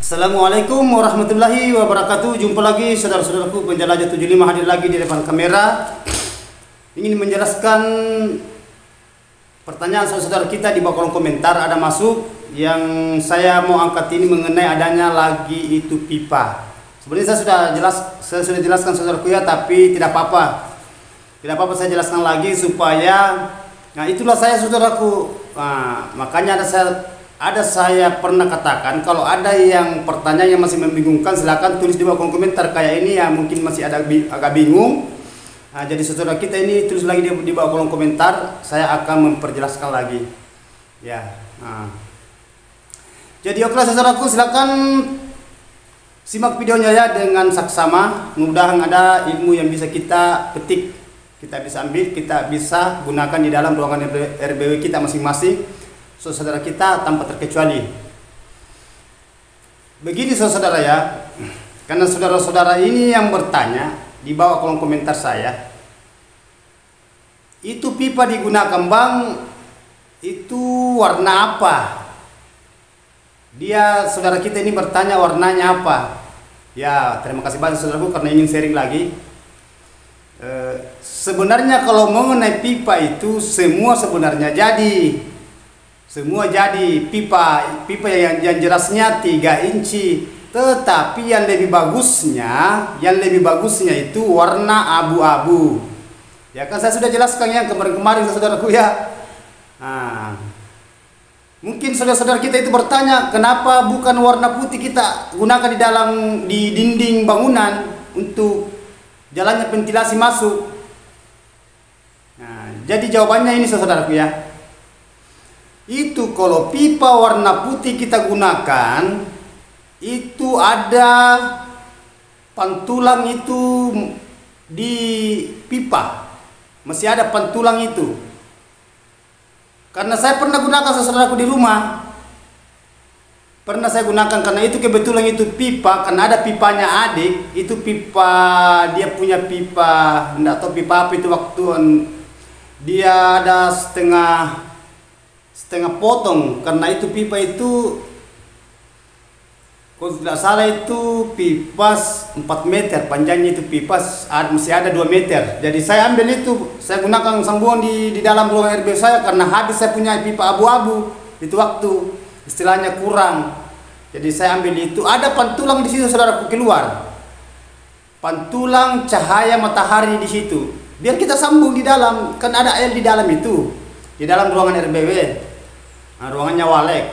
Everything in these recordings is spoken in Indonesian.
Assalamualaikum warahmatullahi wabarakatuh. Jumpa lagi saudara-saudaraku penjelajah 75 hadir lagi di depan kamera. Ingin menjelaskan pertanyaan saudara-saudara kita di bawah kolom komentar ada masuk yang saya mau angkat ini mengenai adanya lagi itu pipa. Sebenarnya saya sudah jelaskan saudaraku ya, tapi tidak apa-apa. Tidak apa-apa saya jelaskan lagi supaya itulah saya saudaraku. Makanya ada saya pernah katakan kalau ada yang pertanyaan yang masih membingungkan silakan tulis di bawah kolom komentar kayak ini ya, mungkin masih ada agak bingung. Jadi saudara kita ini tulis lagi di bawah kolom komentar, saya akan memperjelaskan lagi ya. Jadi oke saudaraku, silakan simak videonya ya dengan saksama. Mudah-mudahan ada ilmu yang bisa kita petik, kita bisa ambil, kita bisa gunakan di dalam ruangan RBW kita masing-masing, saudara kita tanpa terkecuali. Begini saudara ya, karena saudara-saudara ini yang bertanya di bawah kolom komentar saya, itu pipa digunakan bang, itu warna apa? Saudara kita ini bertanya warnanya apa? Ya, terima kasih banyak saudaraku karena ingin sharing lagi. Sebenarnya kalau mengenai pipa itu semua sebenarnya jadi pipa yang jelasnya 3 inci, tetapi yang lebih bagusnya itu warna abu-abu. Ya kan saya sudah jelaskan yang kemarin saudaraku ya. Mungkin saudara-saudara kita itu bertanya kenapa bukan warna putih kita gunakan di dinding bangunan untuk jalannya ventilasi masuk. Jadi jawabannya ini saudaraku ya. Itu kalau pipa warna putih kita gunakan, itu ada pantulang itu di pipa, masih ada pantulang itu. Karena saya pernah gunakan saudaraku di rumah, pernah saya gunakan karena itu kebetulan itu pipa, karena ada pipanya adik, itu pipa dia punya pipa, enggak tahu pipa apa itu waktu dia ada setengah potong, karena itu pipa itu kalau tidak salah itu pipa 4 meter panjangnya, itu pipa masih ada 2 meter. Jadi saya ambil itu, saya gunakan sambungan di dalam ruang RB saya karena habis saya punya pipa abu-abu itu waktu istilahnya kurang. Jadi saya ambil itu, ada pantulang di situ saudaraku keluar, pantulang cahaya matahari di situ. Biar kita sambung di dalam, kan ada air di dalam itu, di dalam ruangan RBW. Ruangannya Walek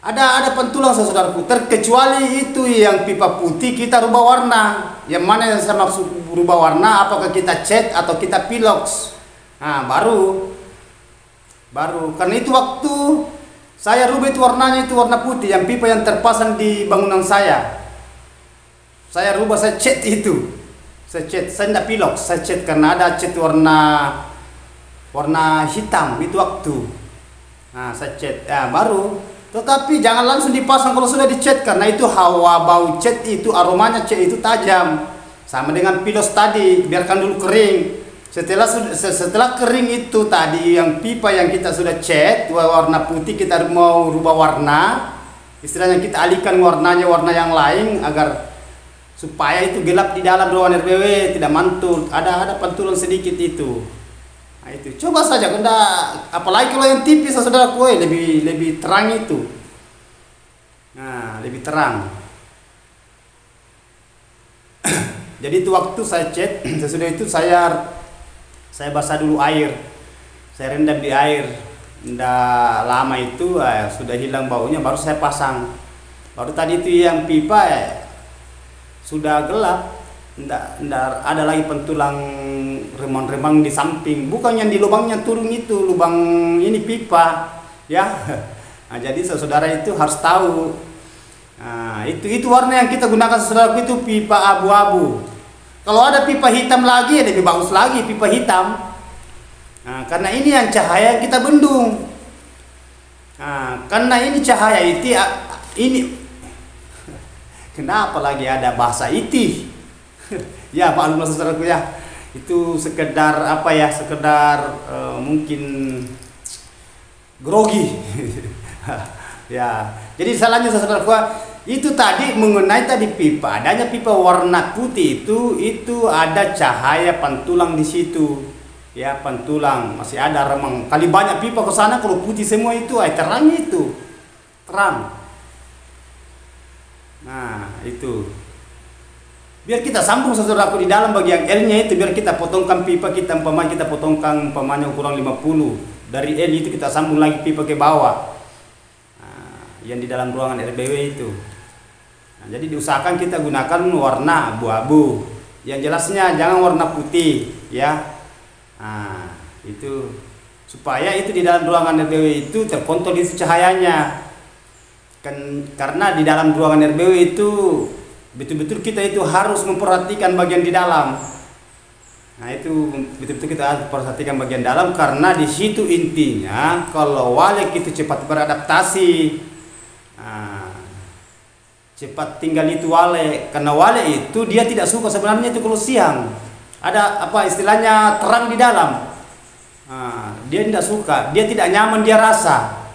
ada pantulang saudaraku, terkecuali itu yang pipa putih kita rubah warna. Yang mana yang saya maksud rubah warna, apakah kita cat atau kita pilox, baru karena itu waktu saya rubah itu warnanya itu warna putih, yang pipa yang terpasang di bangunan saya rubah, saya cat itu, saya tidak pilox, saya cat karena ada cat warna hitam itu waktu. Saya cat baru, tetapi jangan langsung dipasang kalau sudah dicat, karena itu hawa bau cat itu, aromanya cat itu tajam, sama dengan pilos tadi. Biarkan dulu kering. Setelah kering itu tadi yang pipa yang kita sudah cat warna putih, kita mau rubah warna, istilahnya kita alihkan warnanya warna yang lain agar supaya itu gelap di dalam ruangan RBW, tidak mantul, ada pantulan sedikit itu. Itu coba saja, apalagi kalau yang tipis saudaraku, lebih terang itu. Lebih terang. Jadi itu waktu saya cat, sesudah itu saya basah dulu air, saya rendam di air. Nggak lama itu sudah hilang baunya, baru saya pasang. Baru tadi itu yang pipa sudah gelap, nggak ada lagi pantulang remang-remang di samping, bukan yang di lubangnya turun itu, lubang ini pipa ya. Jadi saudara itu harus tahu. Itu warna yang kita gunakan saudara itu pipa abu-abu. Kalau ada pipa hitam lagi lebih bagus lagi, pipa hitam. Karena ini yang cahaya kita bendung. Karena ini cahaya itu ini kenapa lagi ada bahasa itu? Ya maklumlah saudaraku ya, itu sekedar mungkin grogi. Ya, jadi salahnya saudaraku, Itu tadi mengenai tadi pipa, adanya pipa warna putih itu ada cahaya pantulang di situ. Ya, pantulang masih ada remang. Kali banyak pipa ke sana kalau putih semua itu air terangnya itu. Terang. Nah, itu. Biar kita sambung saudaraku di dalam bagian L-nya itu, biar kita potongkan pipa kita, umpamanya kita potongkan umpamanya ukuran 50. Dari L itu kita sambung lagi pipa ke bawah. Nah, yang di dalam ruangan RBW itu. Nah, jadi diusahakan kita gunakan warna abu-abu. Yang jelasnya jangan warna putih, ya. Nah, itu supaya itu di dalam ruangan RBW itu terkontrol itu cahayanya. Karena di dalam ruangan RBW itu betul-betul kita itu harus memperhatikan bagian di dalam. Nah, itu betul-betul kita harus memperhatikan bagian dalam, karena di situ intinya kalau Walek itu cepat beradaptasi. Nah, cepat tinggal itu Walek, karena Walek itu dia tidak suka sebenarnya itu kalau siang. Ada apa istilahnya terang di dalam. Nah, dia tidak suka, dia tidak nyaman, dia rasa.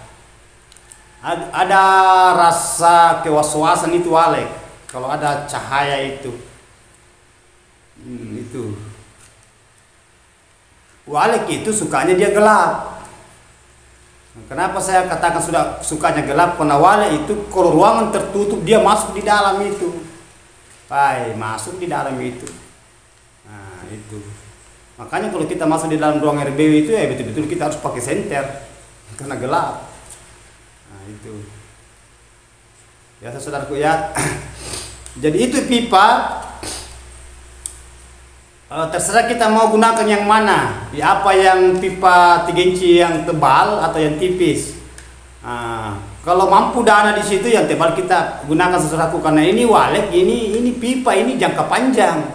Ada rasa kewaswasan itu Walek. Kalau ada cahaya itu, itu Walek itu sukanya dia gelap. Kenapa saya katakan sudah sukanya gelap? Karena Walek itu kalau ruangan tertutup dia masuk di dalam itu, masuk di dalam itu. Nah, itu makanya kalau kita masuk di dalam ruang RBW itu ya betul-betul kita harus pakai senter karena gelap. Nah, itu ya saudaraku ya. Jadi itu pipa, terserah kita mau gunakan yang mana, ya, apa yang pipa 3 inci yang tebal atau yang tipis. Kalau mampu dana di situ yang tebal kita gunakan saudaraku, karena ini Walek, ini pipa ini jangka panjang,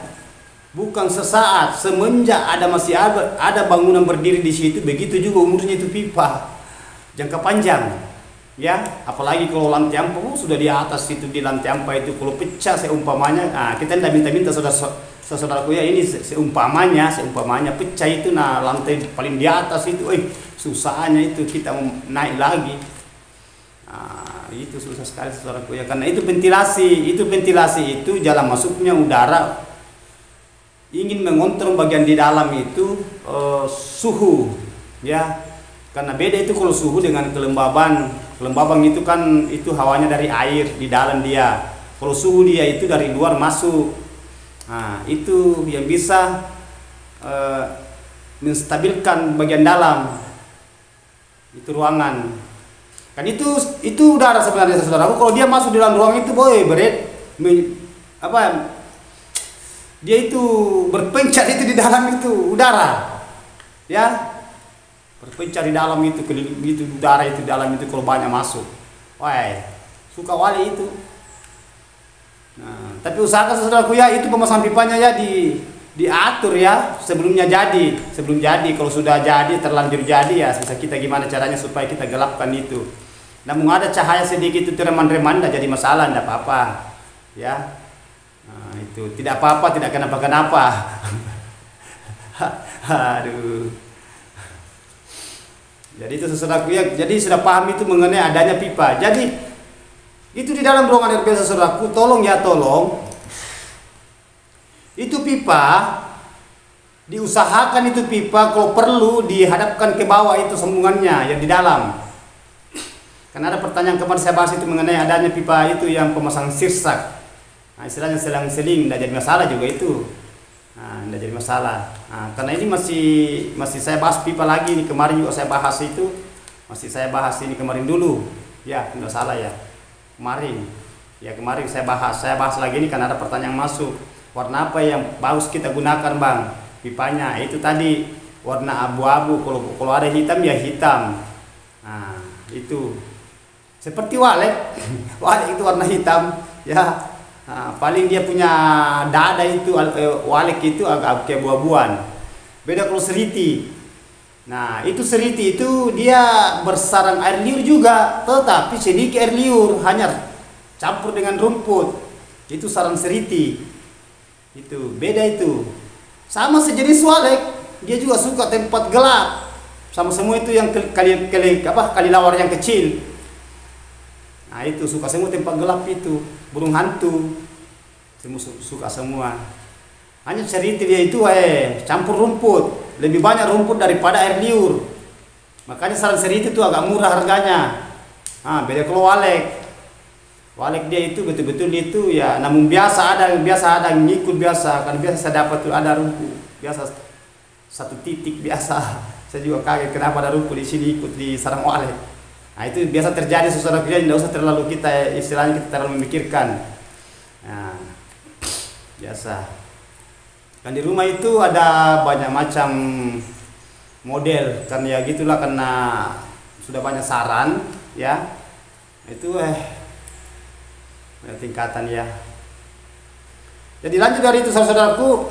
bukan sesaat. Semenjak masih ada bangunan berdiri di situ, begitu juga umurnya itu pipa jangka panjang. Ya, apalagi kalau lantai ampa sudah di atas itu, di lantai ampa itu kalau pecah seumpamanya, kita tidak minta saudaraku ya, ini seumpamanya pecah itu, nah lantai paling di atas itu, susahnya itu kita naik lagi. Itu susah sekali saudaraku ya, karena itu ventilasi itu jalan masuknya udara, ingin mengontrol bagian di dalam itu suhu, ya, karena beda itu kalau suhu dengan kelembaban. Kelembaban itu kan itu hawanya dari air di dalam dia. Kalau suhu dia itu dari luar masuk. Nah, itu yang bisa menstabilkan bagian dalam itu ruangan. Kan itu udara sebenarnya saudaraku. Kalau dia masuk di dalam ruang itu dia itu berpencar itu di dalam itu udara. Ya. Berpencar di dalam itu udara itu di dalam itu kalau banyak masuk. Suka Walek itu. Nah, tapi usahakan saudaraku ya, itu pemasangan pipanya ya diatur ya sebelum jadi. Kalau sudah jadi, terlanjur jadi ya susah kita gimana caranya supaya kita gelapkan itu. Namun ada cahaya sedikit itu reman-reman, tidak jadi masalah, tidak apa-apa. Ya. Nah, itu tidak apa-apa, tidak kenapa-kenapa. Aduh. Jadi itu saudaraku ya, jadi sudah paham itu mengenai adanya pipa. Jadi itu di dalam ruangan RBW saudaraku, tolong. Itu pipa diusahakan itu pipa kalau perlu dihadapkan ke bawah itu sambungannya yang di dalam. Karena ada pertanyaan kemarin saya bahas itu mengenai adanya pipa itu yang pemasang sirsak. Nah, istilahnya selang-seling, tidak jadi masalah juga itu. Nah, tidak jadi masalah. Nah, karena ini masih saya bahas pipa lagi nih, kemarin juga saya bahas itu, masih saya bahas ini kemarin dulu. Ya, tidak salah ya. Kemarin saya bahas lagi ini karena ada pertanyaan masuk. Warna apa yang bagus kita gunakan, Bang? Pipanya itu tadi warna abu-abu, kalau ada hitam ya hitam. Nah, itu seperti Walek. Walek itu warna hitam, ya. Nah, paling dia punya dada itu Walek itu agak keabu-abuan. Beda kalau seriti. Nah, itu seriti itu dia bersarang air liur juga, tetapi sedikit air liur, hanya campur dengan rumput. Itu sarang seriti. Itu beda itu. Sama sejenis Walek, dia juga suka tempat gelap. Sama semua itu yang kelilawar yang kecil. Nah itu suka semua tempat gelap itu, burung hantu, semua suka semua. Hanya cerita dia itu campur rumput, lebih banyak rumput daripada air liur. Makanya sarang seriti itu agak murah harganya. Beda kalau walek. Walek dia itu betul-betul itu ya, namun biasa ada yang ngikut biasa. Kan biasa saya dapat tuh ada rumput biasa satu titik biasa. Saya juga kaget kenapa ada rumput di sini ikut di sarang walek. Nah itu biasa terjadi saudara kita, tidak usah terlalu kita istilahnya kita terlalu memikirkan. Nah, biasa. Dan di rumah itu ada banyak macam model, kan ya gitulah karena sudah banyak saran ya. Itu tingkatan ya. Jadi lanjut dari itu saudaraku,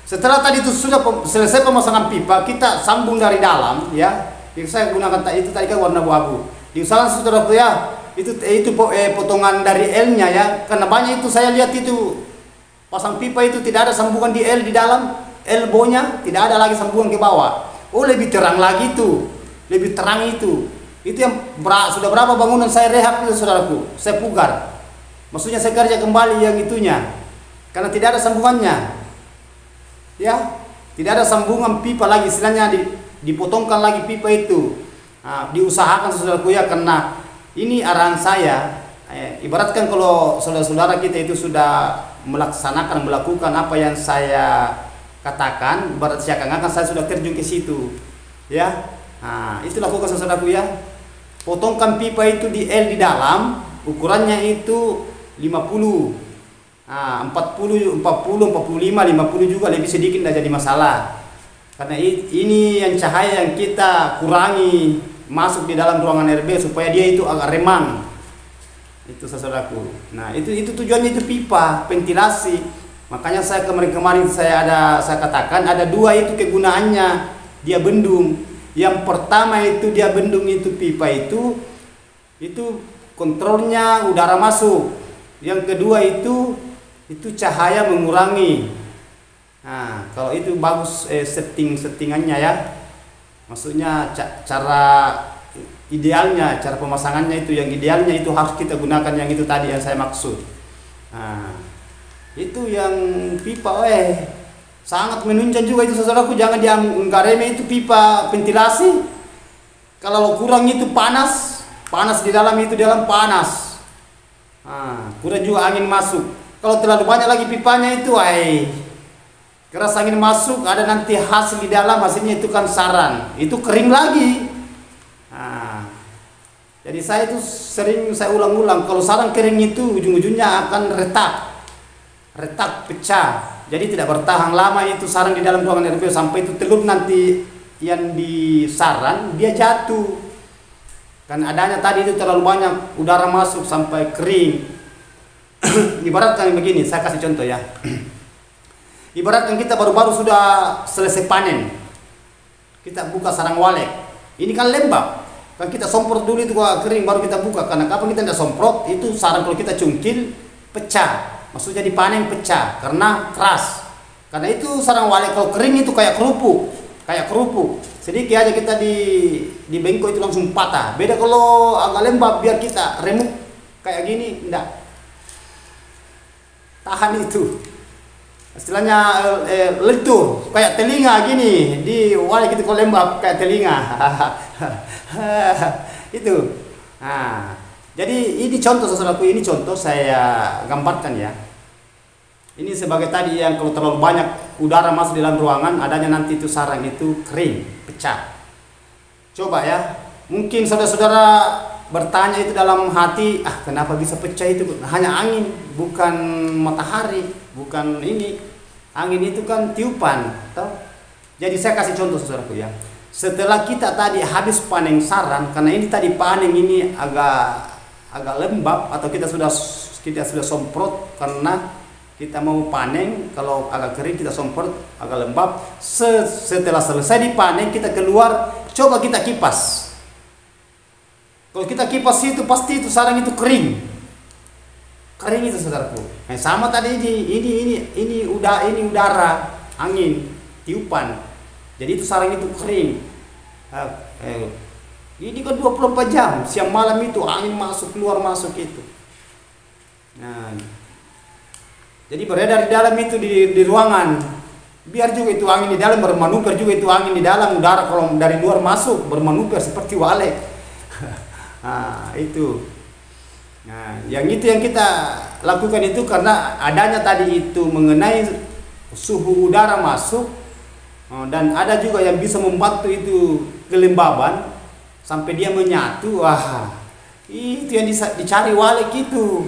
setelah tadi itu sudah selesai pemasangan pipa, kita sambung dari dalam ya. Yang saya gunakan itu tadi kan warna abu-abu. Diusahakan saudaraku ya, itu potongan dari L-nya ya. Karena banyak itu saya lihat itu pasang pipa itu tidak ada sambungan di L di dalam, elbow-nya tidak ada lagi sambungan ke bawah. Oh lebih terang lagi itu, lebih terang itu. Itu yang sudah berapa bangunan saya rehab itu saudaraku, saya pugar. Maksudnya saya kerja kembali yang itunya, karena tidak ada sambungannya. Ya, tidak ada sambungan pipa lagi, istilahnya dipotongkan lagi pipa itu. Nah, diusahakan saudaraku ya, karena ini arahan saya. Ibaratkan kalau saudara-saudara kita itu sudah melakukan apa yang saya katakan, berarti seakan-akan saya sudah terjun ke situ ya. Nah itu lakukan saudaraku ya, potongkan pipa itu di L di dalam, ukurannya itu 50, 40, 45, 50 juga lebih sedikit tidak jadi masalah, karena ini yang cahaya yang kita kurangi masuk di dalam ruangan RB supaya dia itu agak remang. Itu saudaraku. Nah itu tujuannya itu pipa ventilasi. Makanya saya kemarin saya katakan ada dua itu kegunaannya, dia bendung. Yang pertama itu dia bendung itu pipa itu kontrolnya udara masuk. Yang kedua itu cahaya mengurangi. Nah kalau itu bagus settingannya ya. Maksudnya cara idealnya, cara pemasangannya itu yang idealnya itu harus kita gunakan yang itu tadi yang saya maksud. Nah, itu yang pipa sangat menunjang juga itu saudaraku, jangan dianggap remeh itu pipa ventilasi. Kalau kurang itu panas di dalam panas. Nah, kurang juga angin masuk. Kalau terlalu banyak lagi pipanya itu keras angin masuk, ada nanti hasil di dalam, hasilnya itu kan sarang, itu kering lagi. Nah, jadi saya itu sering saya ulang-ulang, kalau sarang kering itu ujung-ujungnya akan retak pecah, jadi tidak bertahan lama itu sarang di dalam ruangan RB sampai itu telur nanti yang di sarang dia jatuh, kan adanya tadi itu terlalu banyak udara masuk sampai kering. Ibaratkan begini, saya kasih contoh ya. Ibaratkan kita baru-baru sudah selesai panen, kita buka sarang walek. Ini kan lembab, kan kita semprot dulu itu kering baru kita buka. Karena kapan kita tidak semprot itu sarang kalau kita cungkil pecah, maksudnya dipanen pecah karena keras. Karena itu sarang walek kalau kering itu kayak kerupuk, sedikit aja kita di bengkok itu langsung patah. Beda kalau agak lembab, biar kita remuk kayak gini enggak tahan itu. Istilahnya lentur kayak telinga gini di walek itu kalau lembab kayak telinga. Itu. Nah, jadi ini contoh saudaraku, ini contoh saya gambarkan ya. Ini sebagai tadi yang kalau terlalu banyak udara masuk di dalam ruangan, adanya nanti itu sarang itu kering, pecah. Coba ya, mungkin saudara-saudara bertanya itu dalam hati, kenapa bisa pecah itu? Hanya angin, bukan matahari, bukan ini. Angin itu kan tiupan, toh? Jadi saya kasih contoh saudaraku ya. Setelah kita tadi habis panen sarang, karena ini tadi panen ini agak lembab, atau kita sudah semprot karena kita mau panen. Kalau agak kering kita semprot agak lembab. Setelah selesai dipanen kita keluar, coba kita kipas. Kalau kita kipas itu pasti itu sarang itu kering itu saudaraku. Sama tadi ini udara, angin, tiupan. Jadi itu sarang itu kering. Ini kan 24 jam, siang malam itu angin masuk keluar masuk itu. Nah, jadi beredar di dalam itu di ruangan. Biar juga itu angin di dalam bermanuver, juga itu angin di dalam udara kalau dari luar masuk bermanuver seperti wale. Nah, itu. Nah, yang itu yang kita lakukan itu karena adanya tadi itu mengenai suhu udara masuk, dan ada juga yang bisa membantu itu kelembaban sampai dia menyatu. Wah, itu yang dicari wale gitu.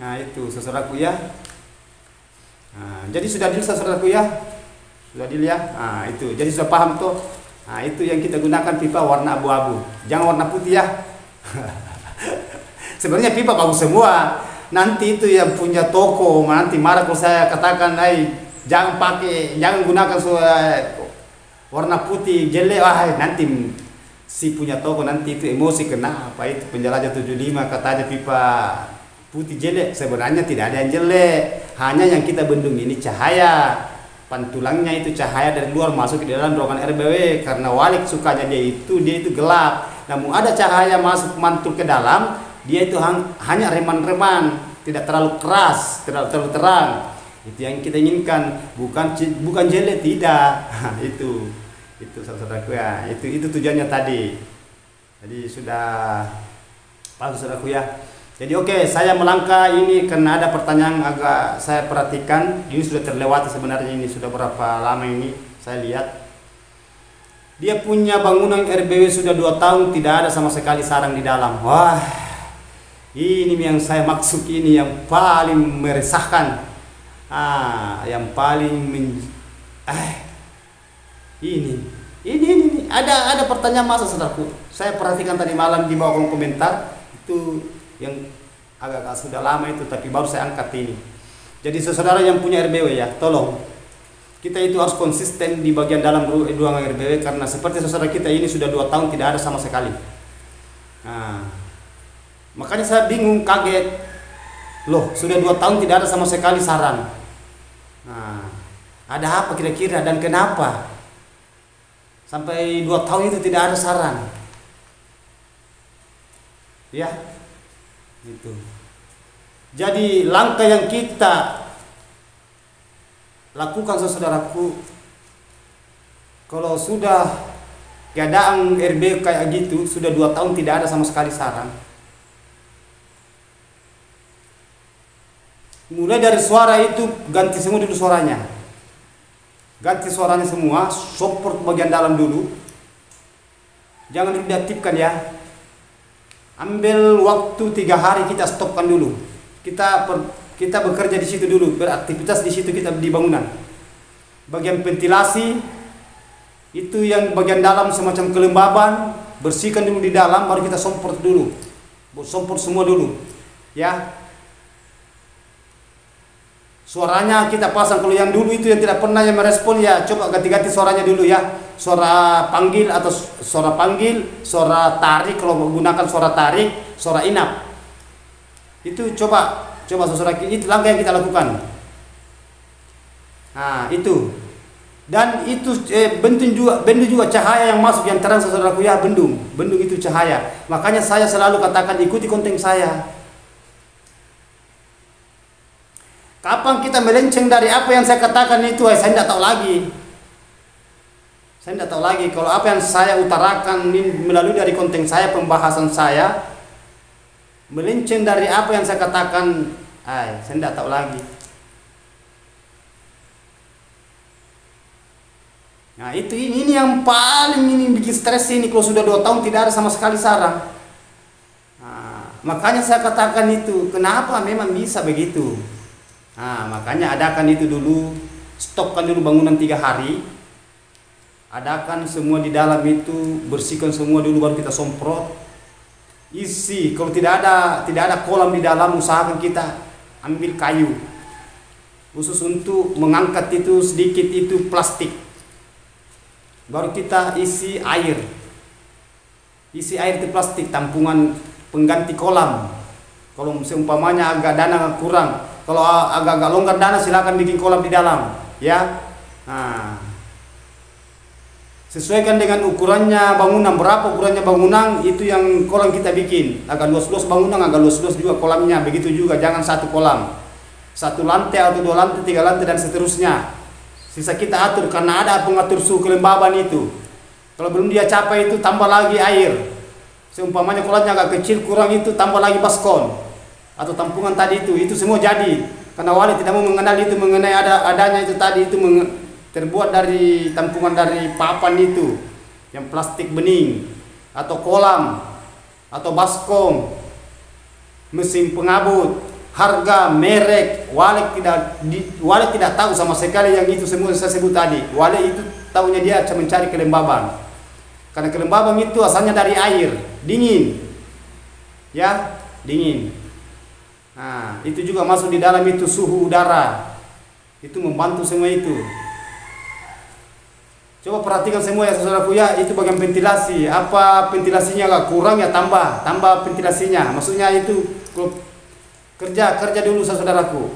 Nah, itu saudaraku ya. Nah, jadi sudah dilihat saudaraku ya. Sudah dilihat. Nah, itu. Jadi sudah paham tuh. Nah, itu yang kita gunakan pipa warna abu-abu. Jangan warna putih ya. Sebenarnya pipa bagus semua. Nanti itu yang punya toko nanti marah kalau saya katakan, jangan gunakan warna putih jelek. Wah, nanti si punya toko nanti itu emosi. Kenapa itu penjelajah 75 katanya pipa putih jelek? Sebenarnya tidak ada yang jelek, hanya yang kita bendung ini cahaya. Pantulangnya itu cahaya dari luar masuk ke dalam ruangan RBW, karena walik sukanya dia itu gelap. Namun ada cahaya masuk mantul ke dalam, dia itu hanya reman-reman, tidak terlalu keras, tidak terlalu terang. Itu yang kita inginkan, bukan jelek, tidak. Itu saudaraku ya. Itu tujuannya tadi. Jadi sudah paham saudaraku ya. Jadi oke, saya melangkah ini karena ada pertanyaan agak saya perhatikan. Ini sudah terlewati sebenarnya, ini sudah berapa lama ini saya lihat. Dia punya bangunan RBW sudah 2 tahun tidak ada sama sekali sarang di dalam. Wah, ini yang saya maksud, ini yang paling meresahkan. Yang paling ini ada pertanyaan masa saudaraku. Saya perhatikan tadi malam di bawah kolom komentar itu yang agak sudah lama itu, tapi baru saya angkat ini. Jadi saudara yang punya RBW ya, tolong kita itu harus konsisten di bagian dalam ruangan RBW, karena seperti saudara kita ini sudah 2 tahun tidak ada sama sekali. Nah, makanya saya bingung, kaget, loh sudah 2 tahun tidak ada sama sekali sarang. Nah, ada apa kira-kira dan kenapa sampai 2 tahun itu tidak ada sarang? Ya, itu. Jadi langkah yang kita lakukan saudaraku, kalau sudah keadaan RB kayak gitu, sudah 2 tahun tidak ada sama sekali sarang, mulai dari suara itu ganti semua dulu suaranya, ganti suaranya semua, support bagian dalam dulu, jangan diaktifkan ya. Ambil waktu 3 hari, kita stopkan dulu. Kita bekerja di situ dulu, beraktivitas di situ kita di bangunan. Bagian ventilasi itu yang bagian dalam semacam kelembaban, bersihkan dulu di dalam, baru kita support dulu. Support semua dulu. Ya. Suaranya kita pasang, kalau yang dulu itu yang tidak pernah yang merespon ya, coba ganti-ganti suaranya dulu ya. Suara panggil atau suara panggil, suara tarik kalau menggunakan suara tarik, suara inap. Itu coba saudara, itu langkah yang kita lakukan. Nah, itu. Dan itu bendung juga cahaya yang masuk yang terang saudaraku ya, bendung itu cahaya. Makanya saya selalu katakan ikuti konten saya. Kapan kita melenceng dari apa yang saya katakan itu, saya tidak tahu lagi. Saya tidak tahu lagi kalau apa yang saya utarakan ini melalui dari konten saya, pembahasan saya, melenceng dari apa yang saya katakan, saya tidak tahu lagi. Nah, ini yang paling ini bikin stres ini, kalau sudah 2 tahun tidak ada sama sekali sarang. Nah, makanya saya katakan itu, kenapa memang bisa begitu. Nah, makanya adakan itu dulu, stopkan dulu bangunan 3 hari. Adakan semua di dalam itu, bersihkan semua dulu, baru kita semprot. Isi, kalau tidak ada kolam di dalam, usahakan kita ambil kayu khusus untuk mengangkat itu sedikit itu plastik. Baru kita isi air itu plastik, tampungan pengganti kolam. Kalau seumpamanya agak dana kurang, kalau agak longgar dana, silakan bikin kolam di dalam ya. Nah, sesuaikan dengan ukurannya bangunan, berapa ukurannya bangunan, itu yang kolam kita bikin. Agak luas-luas bangunan, agak luas-luas juga kolamnya, begitu juga, jangan satu kolam. Satu lantai atau dua lantai, tiga lantai dan seterusnya. Sisa kita atur karena ada pengatur suhu kelembaban itu. Kalau belum dia capai itu tambah lagi air. Seumpamanya kolamnya agak kecil kurang itu tambah lagi baskom atau tampungan tadi itu semua jadi. Karena wali tidak mau mengenal itu mengenai adanya itu tadi itu terbuat dari tampungan dari papan itu yang plastik bening atau kolam atau baskom, mesin pengabut, harga, merek, wali tidak tahu sama sekali yang itu semua saya sebut tadi. Wali itu tahunya dia cuma mencari kelembaban, karena kelembaban itu asalnya dari air dingin, ya dingin. Nah itu juga masuk di dalam itu suhu udara, itu membantu semua itu. Coba perhatikan semua ya saudaraku ya, itu bagian ventilasi. Apa ventilasinya agak kurang ya tambah ventilasinya. Maksudnya itu kerja dulu saudaraku.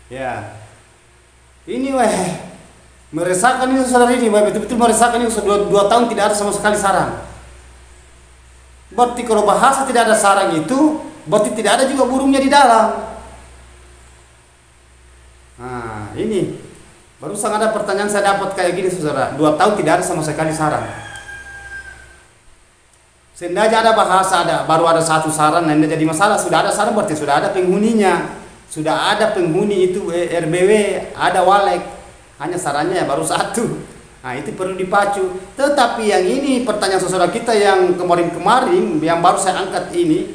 Ya. Ini meresahkan ini saudara ini, betul-betul meresahkan ini sudah 2 tahun tidak ada sama sekali sarang. Berarti kalau bahasa tidak ada sarang itu, berarti tidak ada juga burungnya di dalam. Nah, ini barusan ada pertanyaan saya dapat kayak gini saudara, 2 tahun tidak ada sama sekali sarang. Sengaja ada bahasa baru ada 1 sarang, nah ini jadi masalah. Sudah ada sarang berarti sudah ada penghuninya, sudah ada penghuni itu RBW, ada walek, hanya sarangnya ya baru 1. Nah itu perlu dipacu. Tetapi yang ini pertanyaan saudara kita yang kemarin yang baru saya angkat ini,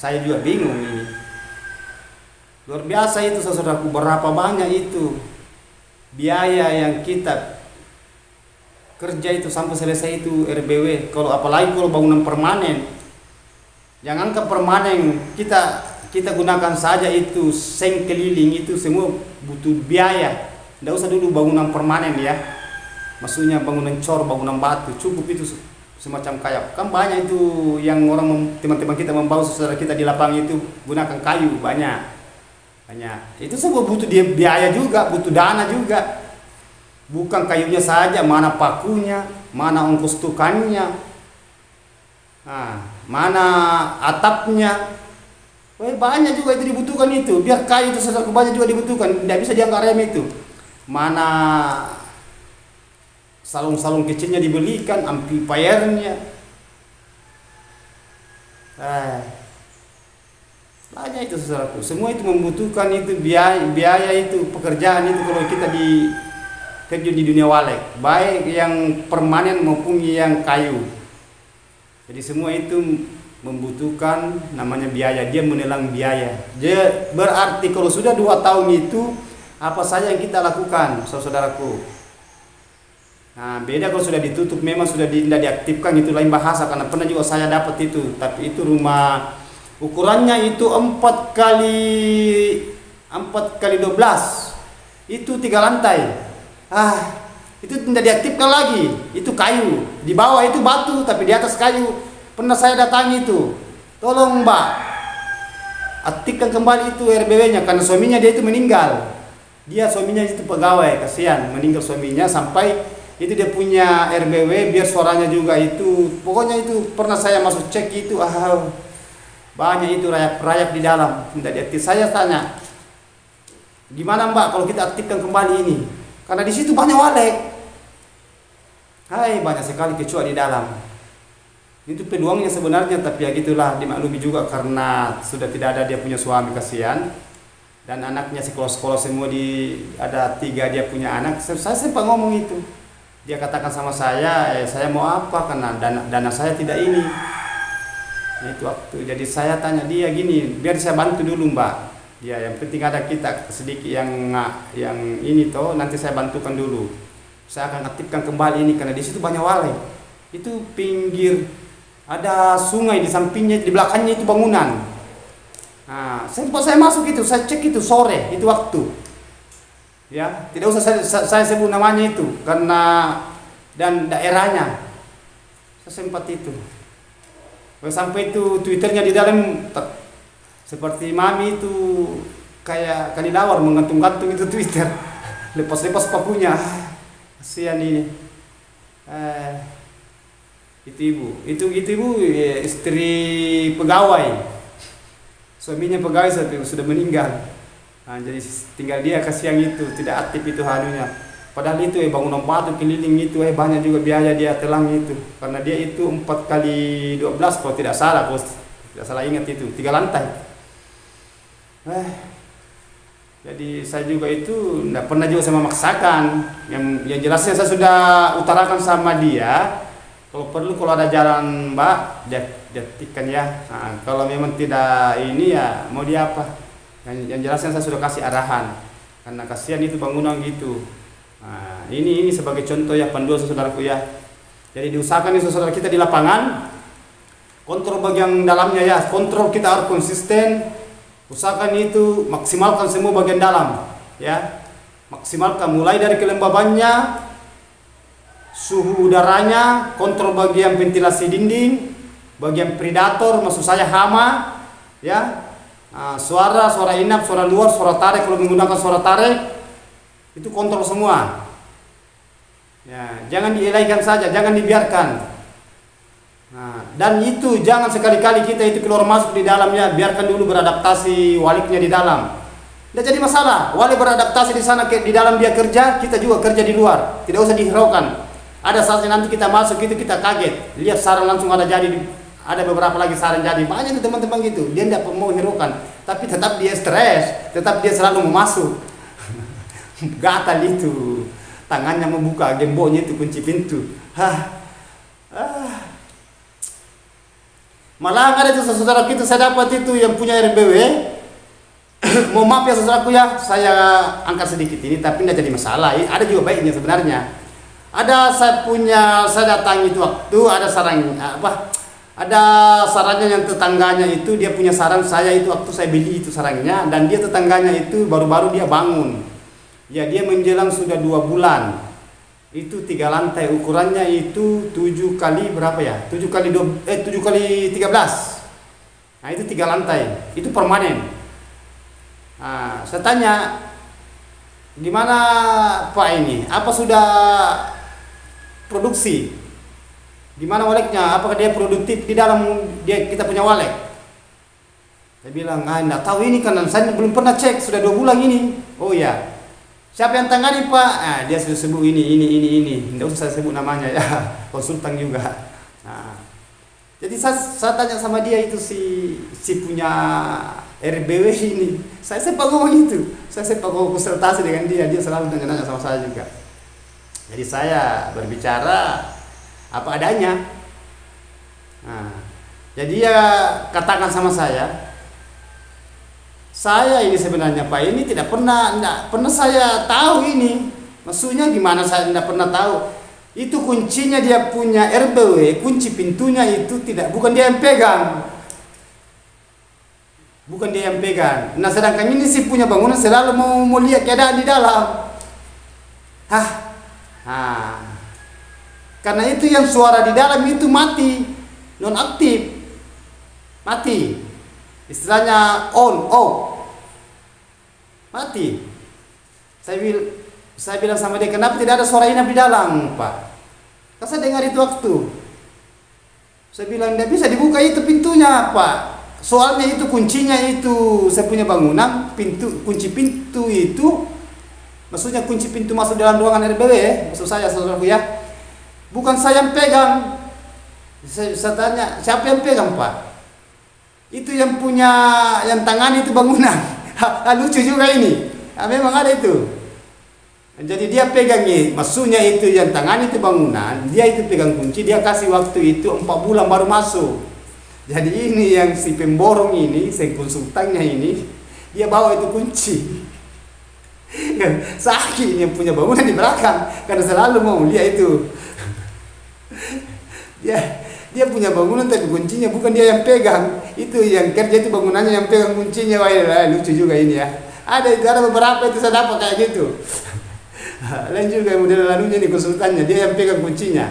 saya juga bingung ini. Luar biasa itu saudaraku, berapa banyak itu biaya yang kita kerja itu sampai selesai itu RBW. Kalau apalagi kalau bangunan permanen, jangan ke permanen kita gunakan saja itu seng keliling, itu semua butuh biaya. Tidak usah dulu bangunan permanen ya, maksudnya bangunan cor, bangunan batu, cukup itu semacam kayak. Kan banyak itu yang teman-teman kita membawa saudara kita di lapangan itu gunakan kayu banyak. Itu semua butuh biaya juga, butuh dana juga. Bukan kayunya saja, mana pakunya, mana ongkos tukannya, mana atapnya. Banyak juga itu dibutuhkan itu. Biar kayu itu saudara banyak juga dibutuhkan. Tidak bisa dianggap remeh itu. Mana salung-salung kecilnya dibelikan, amplifiernya. Banyak itu saudaraku, semua itu membutuhkan itu biaya itu pekerjaan itu kalau kita kerja di dunia walek, baik yang permanen maupun yang kayu. Jadi semua itu membutuhkan namanya biaya, dia menelan biaya. Berarti kalau sudah 2 tahun itu apa saja yang kita lakukan saudaraku. Nah beda kalau sudah ditutup, memang sudah tidak diaktifkan, itu lain bahasa. Karena pernah juga saya dapat itu, tapi itu rumah ukurannya itu 4 kali 12, itu 3 lantai. Itu tidak diaktifkan lagi, itu kayu, di bawah itu batu tapi di atas kayu. Pernah saya datangi itu, tolong mbak aktifkan kembali itu RBW-nya, karena suaminya dia itu meninggal. Suaminya itu pegawai, kasihan meninggal suaminya, sampai itu dia punya RBW biar suaranya juga itu, pokoknya itu pernah saya masuk cek itu, banyak itu rayap-rayap di dalam, tidak diaktif. Saya tanya, gimana mbak kalau kita aktifkan kembali ini? Karena di situ banyak walek, banyak sekali kecoa di dalam. Itu peluangnya sebenarnya, tapi ya gitulah, dimaklumi juga karena sudah tidak ada dia punya suami, kasihan. Dan anaknya sekolah-sekolah semua ada 3 dia punya anak. Saya sempat ngomong itu, dia katakan sama saya mau apa, karena dana saya tidak ini. Itu waktu, jadi saya tanya dia gini, biar saya bantu dulu mbak. Ya yang penting ada kita sedikit yang ini toh, nanti saya bantukan dulu. Saya akan aktifkan kembali ini karena di situ banyak walek. Itu pinggir ada sungai di sampingnya, di belakangnya itu bangunan. Nah, saya masuk itu, saya cek itu sore, itu waktu. Ya, tidak usah saya sebut namanya itu karena dan daerahnya. Saya sempat itu. Sampai itu Twitternya di dalam seperti mami itu kayak kalilawar menggantung-gantung itu Twitter. lepas-lepas papunya. Kasihan ini. Itu ibu istri pegawai. Suaminya pegawai sudah meninggal. Nah, jadi tinggal dia, kasihan itu, tidak aktif itu halunya. Padahal itu bangunan batu keliling itu banyak juga biaya dia telang itu. Karena dia itu 4 kali 12 kalau tidak salah, ingat itu 3 lantai. Jadi saya juga itu tidak pernah juga saya memaksakan. Yang jelasnya saya sudah utarakan sama dia. Kalau perlu, kalau ada jalan Mbak, dia tikkan ya. Nah, kalau memang tidak ini ya mau dia apa? Yang jelasnya saya sudah kasih arahan. Karena kasihan itu bangunan gitu. Nah, ini sebagai contoh ya, panduan saudaraku ya. Jadi diusahakan itu saudara kita di lapangan, kontrol bagian dalamnya ya, kontrol kita harus konsisten. Usahakan itu maksimalkan semua bagian dalam ya, maksimalkan mulai dari kelembabannya, suhu udaranya, kontrol bagian ventilasi dinding, bagian predator, maksud saya hama ya, suara inap, suara luar, suara tarik kalau menggunakan suara tarik, itu kontrol semua ya, jangan dielaikan saja, jangan dibiarkan. Nah, dan itu jangan sekali-kali kita itu keluar masuk di dalamnya, biarkan dulu beradaptasi waliknya di dalam. Tidak jadi masalah, wali beradaptasi di sana, di dalam dia kerja, kita juga kerja di luar, tidak usah dihiraukan. Ada saatnya nanti kita masuk itu kita kaget, lihat sarang langsung ada jadi, ada beberapa lagi sarang jadi, banyak itu teman-teman gitu, dia tidak mau hiraukan, tapi tetap dia stres, tetap dia selalu mau masuk. Gatal itu, tangannya membuka gemboknya itu kunci pintu. Malah ada itu saudara kita, saya dapat itu yang punya RBW. Mau maaf ya saudaraku ya, saya angkat sedikit ini tapi tidak jadi masalah. Ada juga baiknya sebenarnya. Saya datang itu waktu ada sarang ada sarangnya yang tetangganya itu dia punya sarang, saya itu waktu saya beli itu sarangnya, dan dia tetangganya itu baru-baru dia bangun. Ya dia menjelang sudah 2 bulan. Itu 3 lantai, ukurannya itu 7 kali berapa ya? 7 kali 13. Nah, itu 3 lantai. Itu permanen. Nah, saya tanya, gimana Pak ini? Apa sudah produksi? Gimana waleknya? Apakah dia produktif di dalam kita punya walek? Saya bilang, enggak tahu ini kan, saya belum pernah cek, sudah 2 bulan ini. Oh ya. Siapa yang tangani Pak? Dia sudah sebut ini. Tidak usah saya sebut namanya ya, konsultan juga. Nah, jadi saya tanya sama dia itu si punya RBW ini. Saya sempat ngomong itu. Saya sempat ngomong konsultasi dengan dia selalu tanya-tanya sama saya juga. Jadi saya berbicara apa adanya. Nah, jadi dia katakan sama saya ini sebenarnya Pak ini tidak pernah saya tahu ini. Maksudnya gimana saya tidak pernah tahu? Itu kuncinya dia punya RBW, kunci pintunya itu bukan dia yang pegang. Bukan dia yang pegang. Nah, sedangkan ini si punya bangunan selalu mau lihat keadaan di dalam. Karena itu yang suara di dalam itu mati, non aktif. Mati. Istilahnya on off. Mati. Saya bilang sama dia, kenapa tidak ada suara inap di dalam, Pak? Kan saya dengar itu waktu. Saya bilang, tidak bisa dibuka itu pintunya, Pak. Soalnya itu kuncinya itu, saya punya bangunan, kunci pintu itu, maksudnya kunci pintu masuk dalam ruangan RBW ya, maksud saya, saudaraku ya. Bukan saya yang pegang. Saya tanya, siapa yang pegang, Pak? Itu yang tangani itu bangunan. Lucu juga ini. Memang ada itu. Jadi dia pegang maksudnya itu yang tangani itu bangunan, dia itu pegang kunci, dia kasih waktu itu 4 bulan baru masuk. Jadi ini yang si pemborong ini, si konsultannya ini, dia bawa itu kunci. Sakit yang punya bangunan di belakang, karena selalu mau lihat itu. Dia punya bangunan tapi kuncinya bukan dia yang pegang. Itu yang kerja itu bangunannya yang pegang kuncinya. Wah, lucu juga ini ya. Ada beberapa itu saya dapat kayak gitu. Lain juga model lalunya nih konsultannya, dia yang pegang kuncinya.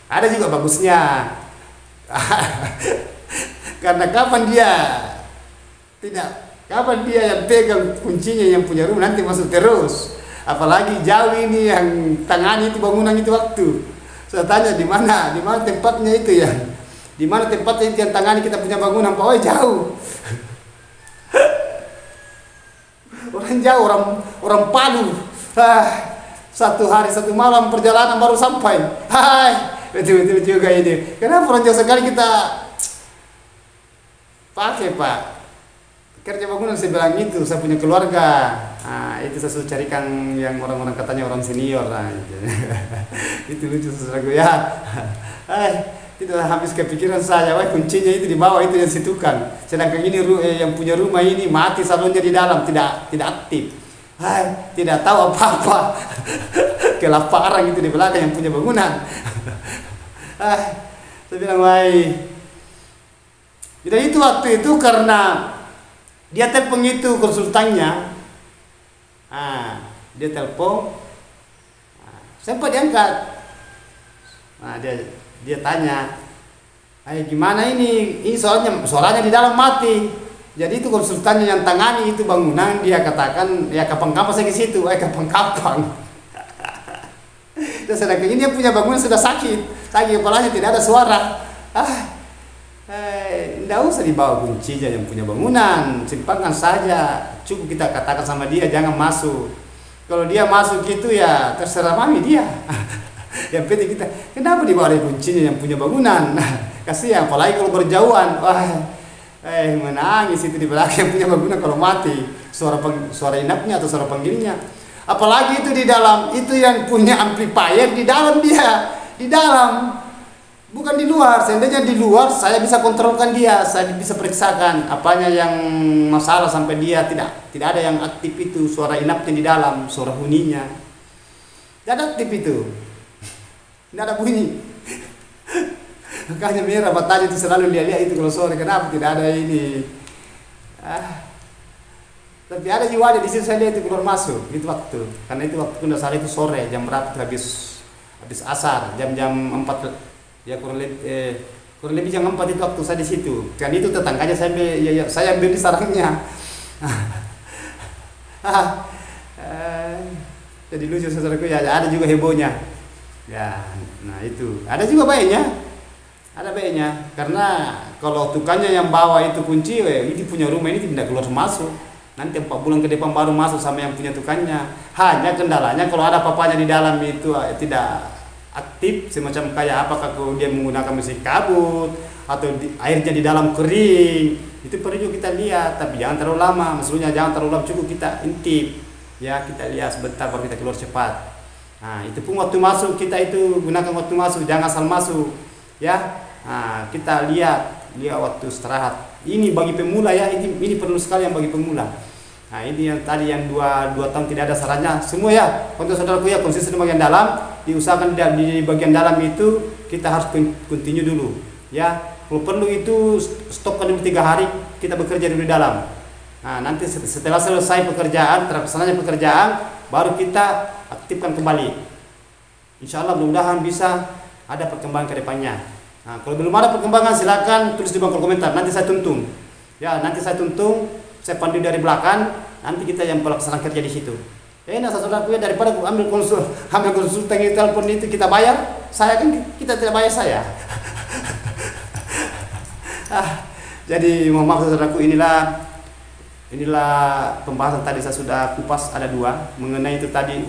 Ada juga bagusnya. Karena kapan dia yang pegang kuncinya yang punya rumah nanti masuk terus. apalagi jauh ini yang tangani itu bangunan itu waktu. Saya tanya di mana tempatnya itu ya, di mana tempatnya itu yang tangani kita punya bangunan, pokoknya jauh. Orang jauh, orang Palu. Satu hari satu malam perjalanan baru sampai. Betul juga ini. Kenapa orang jauh sekali kita pakai Pak? Kerja bangunan saya bilang itu, saya punya keluarga. Itu saya sudah carikan yang orang-orang katanya orang senior. Itu lucu saudaraku ya. Itu habis kepikiran saya, kuncinya itu di bawah itu yang situkan. Sedangkan ini yang punya rumah ini mati salonnya di dalam, tidak aktif. Tidak tahu apa-apa. Kelaparan itu di belakang yang punya bangunan. Saya bilang, jadi itu waktu itu karena dia telepon itu konsultannya. Dia telepon, sempat diangkat. Dia tanya, gimana ini suaranya di dalam mati. Jadi itu konsultannya yang tangani itu bangunan, dia katakan ya kapan-kapan saya ke situ, kapan-kapan. Terus sedangkan ini dia punya bangunan sudah sakit kepalanya, tidak ada suara. Tidak usah dibawa kuncinya yang punya bangunan, simpankan saja. Cukup kita katakan sama dia jangan masuk. Kalau dia masuk gitu ya terserah mami dia. Yang penting kita, kenapa dibawa kuncinya yang punya bangunan? Kasihan, apalagi kalau berjauhan. Menangis itu di belakang yang punya bangunan kalau mati. Suara inapnya atau suara panggilnya. Apalagi itu di dalam, itu yang punya amplifier di dalam dia. Di dalam. Bukan di luar. Seandainya di luar saya bisa kontrolkan dia, saya bisa periksakan apanya yang masalah sampai dia tidak ada yang aktif itu, suara inapnya di dalam, suara huninya. Tidak ada aktif itu. Tidak ada bunyi. Makanya merah matanya itu selalu lihat itu kalau sore, kenapa tidak ada ini. Tapi ada jiwa di situ, saya lihat itu keluar masuk itu waktu. Karena itu waktu tidak salah itu sore, jam berapa habis asar, jam 4 ya kurang lebih jam 4 itu waktu saya di situ. Kan itu tetangganya saya ambil di sarangnya. Jadi lucu saudaraku ya, ada juga hebohnya. Ya, nah itu. Ada juga baiknya. Ada baiknya karena kalau tukangnya yang bawa itu kunci, ini punya rumah ini tidak keluar masuk. Nanti 4 bulan ke depan baru masuk sama yang punya tukangnya. Hanya kendalanya kalau ada papanya di dalam itu tidak aktif, semacam kayak apakah dia menggunakan mesin kabut atau airnya di dalam kering, itu perlu juga kita lihat, tapi jangan terlalu lama. Maksudnya jangan terlalu lama, cukup kita intip ya, kita lihat sebentar baru kita keluar cepat. Itu pun waktu masuk kita itu gunakan waktu masuk, jangan asal masuk ya. Kita lihat waktu istirahat. Ini bagi pemula ya, ini perlu sekali yang bagi pemula. Ini yang tadi yang 2 tahun tidak ada sarannya semua ya. Untuk saudaraku ya, konsisten di bagian dalam, diusahakan di bagian dalam itu kita harus continue dulu ya. Kalau perlu itu stopkan dulu 3 hari, kita bekerja dulu di dalam. Nanti setelah selesai pekerjaan, terlaksananya pekerjaan, baru kita aktifkan kembali. Insya Allah mudah-mudahan bisa ada perkembangan ke depannya. Kalau belum ada perkembangan silakan tulis di kolom komentar, nanti saya tuntung ya, saya pandu dari belakang, nanti kita yang pelaksanaan kerja di situ. Saudaraku ya, daripada ambil konsultan itu, telepon itu kita bayar, kita tidak bayar saya. Jadi mohon maaf saudaraku, inilah pembahasan tadi saya sudah kupas, ada 2 mengenai itu tadi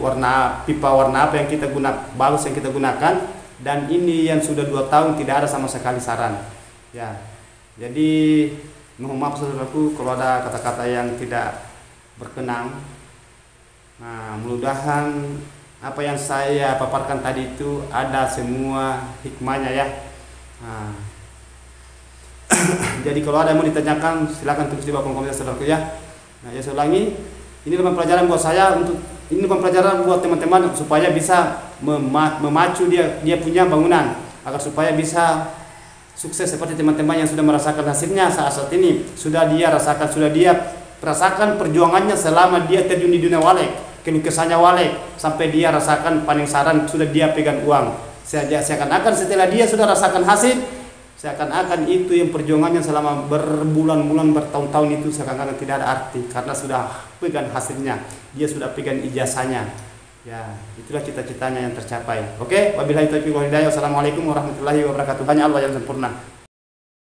pipa warna apa yang kita balus yang kita gunakan, dan ini yang sudah 2 tahun tidak ada sama sekali saran ya. Jadi mohon maaf saudaraku kalau ada kata-kata yang tidak berkenan. Mudah-mudahan apa yang saya paparkan tadi itu ada semua hikmahnya ya. Jadi kalau ada yang mau ditanyakan silakan tulis di bawah kolom komentar saudaraku ya. Ya saya ulangi, ini pembelajaran buat saya, ini pembelajaran buat teman-teman supaya bisa memacu dia punya bangunan agar supaya bisa sukses seperti teman-teman yang sudah merasakan hasilnya saat ini. Sudah dia rasakan perjuangannya selama dia terjun di dunia walek, kelukesannya walek, sampai dia rasakan paling saran sudah dia pegang uang. Seakan-akan setelah dia sudah rasakan hasil, seakan-akan itu yang perjuangannya selama berbulan-bulan, bertahun-tahun itu seakan-akan tidak ada arti karena sudah pegang hasilnya, dia sudah pegang ijazahnya. Ya, itulah cita-citanya yang tercapai. Oke, wabillahi taufiq wal hidayah. Wassalamualaikum warahmatullahi wabarakatuh. Hanya Allah yang sempurna.